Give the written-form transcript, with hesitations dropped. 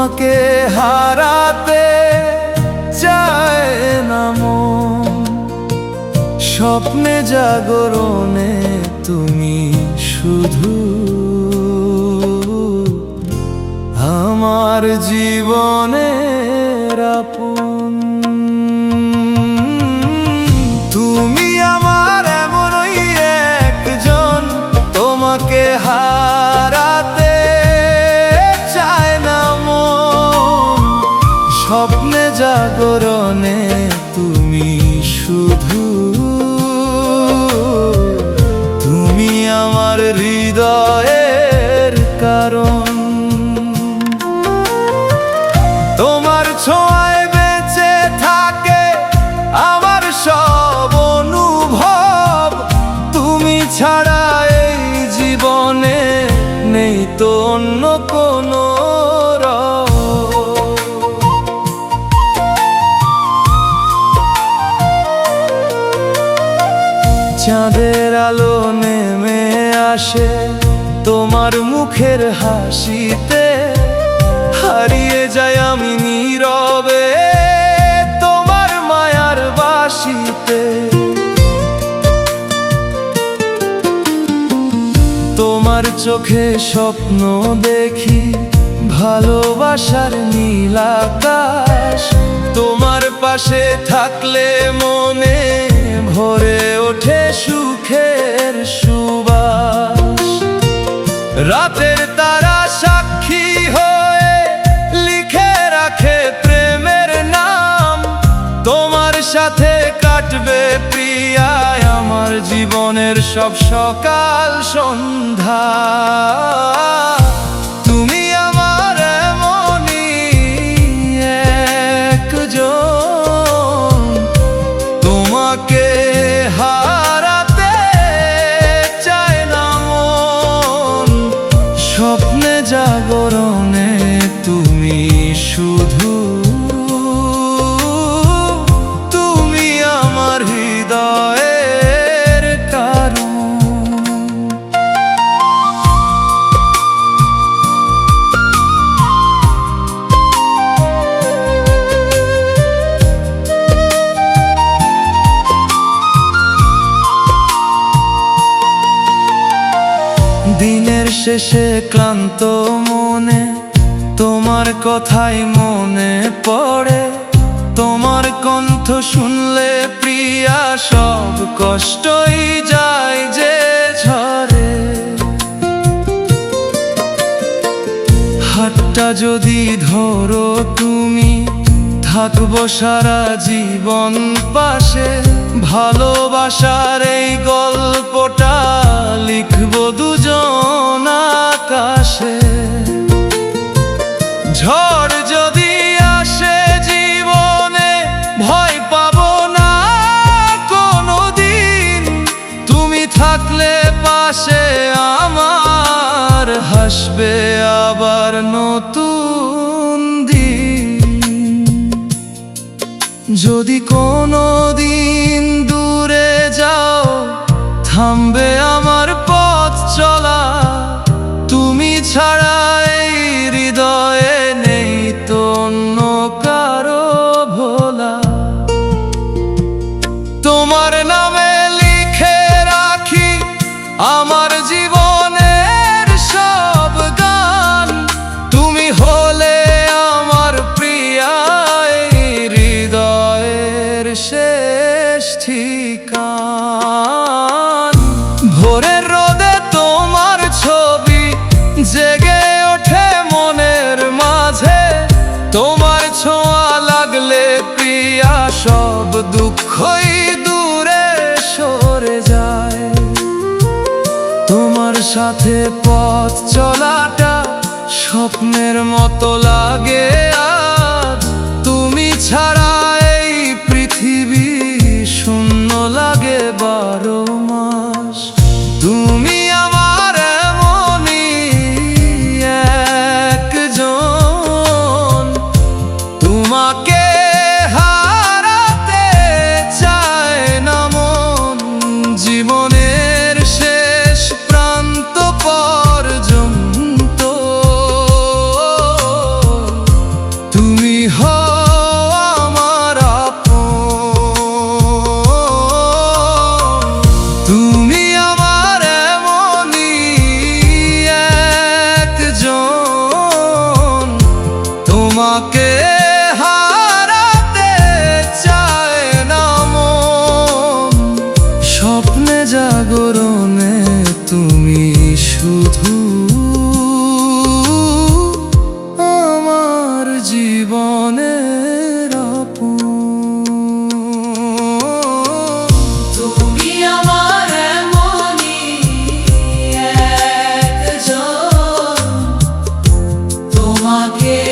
তোমাকে হারাতে চায় না মন, স্বপ্নে জাগরণে তুমি শুধু আমার জীবনের আপন। তুমি আমার এমনই একজন, তোমাকে হারাতে চায় না মন, স্বপ্নে জাগরণে তুমি শুধু, তুমি আমার হৃদয়ের কারণ। তোমার ছোঁয়ায় বেঁচে থাকে আমার সব অনুভব, তুমি ছাড়া এই জীবনে নেই তো অন্য কোনো রব। চাঁদের আলো নেমে আসে তোমার মুখের হাসিতে, হারিয়ে যাই আমি নীরবে তোমার মায়ার বাসিতে। তোমার চোখে স্বপ্ন দেখি ভালোবাসার নীল আকাশ, তোমার পাশে থাকলে মনে ভরে ওঠে সুখের সুবাস। রাতের তারা সাক্ষী হয়ে লিখে রাখে প্রেমের নাম, তোমার সাথে কাটবে প্রিয়ায় আমার জীবনের সব সকাল সন্ধ্যা। তুমি আমার এমনই একজন, তোমাকে হারাতে চায় না মন, স্বপ্নে জাগরণে তুমি শুধু, তুমি আমার হৃদয়ের কারণ। দিনের শেষে ক্লান্ত মনে তোমার কথাই মনে পড়ে, তোমার কণ্ঠ শুনলে প্রিয়া সব কষ্টই যায় যে ঝরে। হাতটা যদি ধরো তুমি, থাকবো সারা জীবন পাশে, ভালোবাসার এই গল্পটা লিখবো দুজন আকাশে। ঝড় যদি আসে জীবনে ভয় পাবো না কোনোদিন, তুমি থাকলে পাশে আমার হাসবে আবার নতুন দিন। যদি কোনোদিন দূরে যাও থামবে আমার পথ চলা, তুমি ছাড়া এই হৃদয়ে নেই তো অন্য কারো ভোলা। তোমার নামে লিখে রাখি আমার জীবনের সব গান, তুমি হলে আমার প্রিয়া হৃদয়ের শেষ ঠিকান। ভোরের রোদে তোমার ছবি জেগে ওঠে মনের মাঝে, তোমার ছোঁয়া লাগলে প্রিয়া সব দুঃখই দূরে সরে যায়। তোমার সাথে পথ চলাটা স্বপ্নের মতো লাগে আজ, তুমি ছাড়া এই পৃথিবী শূন্য লাগে 12 মাস। তুমি আমার এমনই একজন, তোমাকে হারাতে চায় না মন, জীবনের শেষ প্রান্ত পর্যন্ত জাগরণে তুমি শুধু আমার জীবনের আপন। তুমি আমার এমনই একজন, তোমাকে